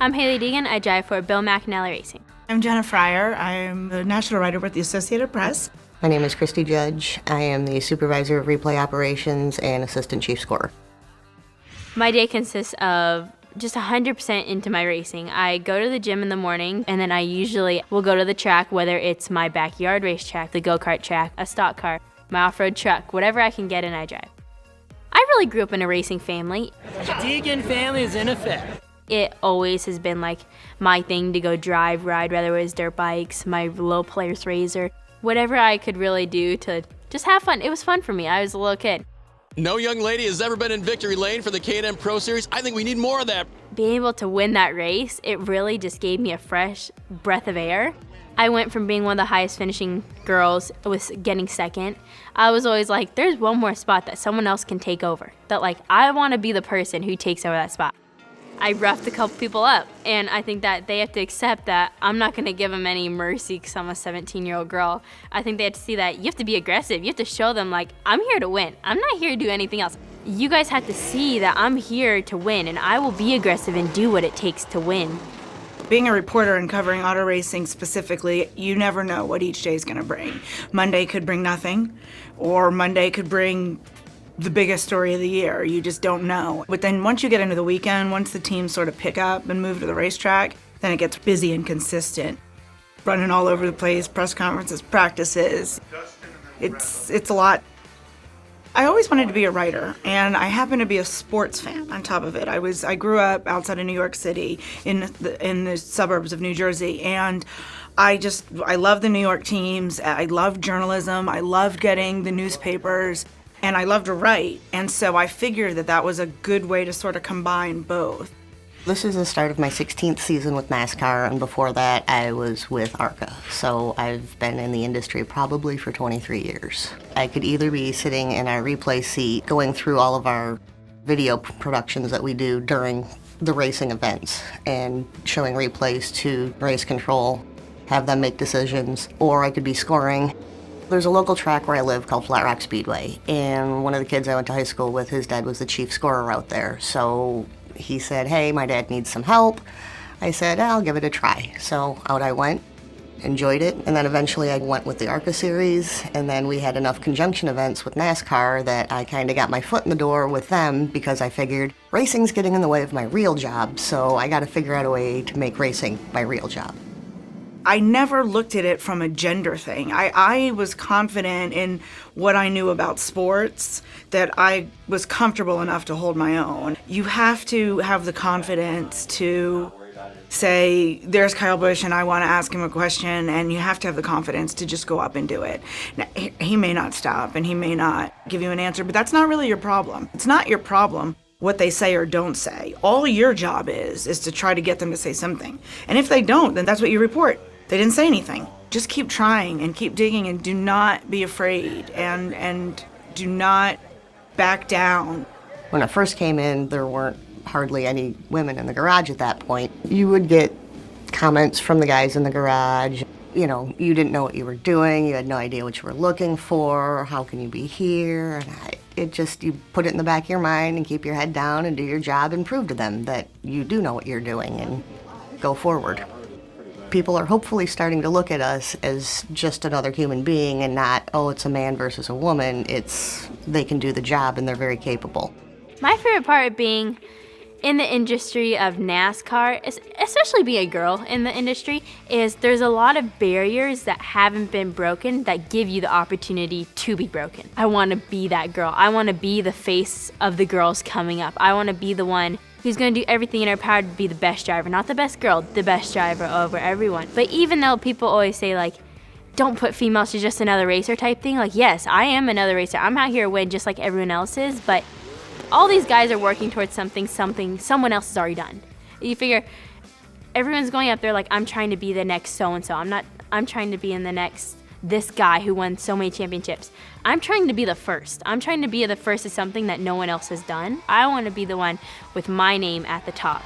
I'm Hailie Deegan. I drive for Bill McAnally Racing. I'm Jenna. I'm the national writer with the Associated Press. My name is Christy Judge. I am the supervisor of replay operations and assistant chief scorer. My day consists of just 100% into my racing. I go to the gym in the morning, and then I usually will go to the track, whether it's my backyard race track, the go-kart track, a stock car, my off-road truck, whatever I can get in, I drive. I really grew up in a racing family. The Deegan family is in effect. It always has been like my thing to go drive, ride, whether it was dirt bikes, my low players razor, whatever I could really do to just have fun. It was fun for me. I was a little kid. No young lady has ever been in victory lane for the K&M Pro Series. I think we need more of that. Being able to win that race, it really just gave me a fresh breath of air. I went from being one of the highest finishing girls with getting second. I was always like, there's one more spot that someone else can take over. That like, I want to be the person who takes over that spot. I roughed a couple people up, and I think that they have to accept that I'm not going to give them any mercy because I'm a 17-year-old girl. I think they have to see that you have to be aggressive. You have to show them, like, I'm here to win. I'm not here to do anything else. You guys have to see that I'm here to win, and I will be aggressive and do what it takes to win. Being a reporter and covering auto racing specifically, you never know what each day is going to bring. Monday could bring nothing, or Monday could bring the biggest story of the year. You just don't know. But then once you get into the weekend, once the teams sort of pick up and move to the racetrack, then it gets busy and consistent. Running all over the place, press conferences, practices. It's a lot. I always wanted to be a writer, and I happen to be a sports fan on top of it. I grew up outside of New York City in the suburbs of New Jersey, and I love the New York teams. I love journalism. I loved getting the newspapers. And I love to write, and so I figured that was a good way to sort of combine both. This is the start of my 16th season with NASCAR, and before that I was with ARCA. So I've been in the industry probably for 23 years. I could either be sitting in our replay seat going through all of our video productions that we do during the racing events and showing replays to race control, have them make decisions, or I could be scoring. There's a local track where I live called Flat Rock Speedway, and one of the kids I went to high school with, his dad was the chief scorer out there. So he said, hey, my dad needs some help. I said, I'll give it a try. So out I went, enjoyed it, and then eventually I went with the ARCA series, and then we had enough conjunction events with NASCAR that I kind of got my foot in the door with them because I figured racing's getting in the way of my real job, so I got to figure out a way to make racing my real job. I never looked at it from a gender thing. I was confident in what I knew about sports, that I was comfortable enough to hold my own. You have to have the confidence to say, there's Kyle Busch and I want to ask him a question, and you have to have the confidence to just go up and do it. Now, he may not stop and he may not give you an answer, but that's not really your problem. It's not your problem what they say or don't say. All your job is to try to get them to say something. And if they don't, then that's what you report. They didn't say anything. Just keep trying and keep digging, and do not be afraid, and do not back down. When I first came in, there weren't hardly any women in the garage at that point. You would get comments from the guys in the garage. You know, you didn't know what you were doing, you had no idea what you were looking for, how can you be here? And you put it in the back of your mind and keep your head down and do your job and prove to them that you do know what you're doing and go forward. People are hopefully starting to look at us as just another human being and not, oh, it's a man versus a woman. It's they can do the job and they're very capable. My favorite part of being in the industry of NASCAR, especially being a girl in the industry, is there's a lot of barriers that haven't been broken that give you the opportunity to be broken. I want to be that girl. I want to be the face of the girls coming up. I want to be the one who's going to do everything in her power to be the best driver. Not the best girl, the best driver over everyone. But even though people always say, like, don't put females to just another racer type thing, like, yes, I am another racer. I'm out here to win just like everyone else is, but all these guys are working towards something someone else has already done. You figure everyone's going up there like, I'm trying to be the next so-and-so. I'm trying to be in the next this guy who won so many championships. I'm trying to be the first. I'm trying to be the first of something that no one else has done. I want to be the one with my name at the top.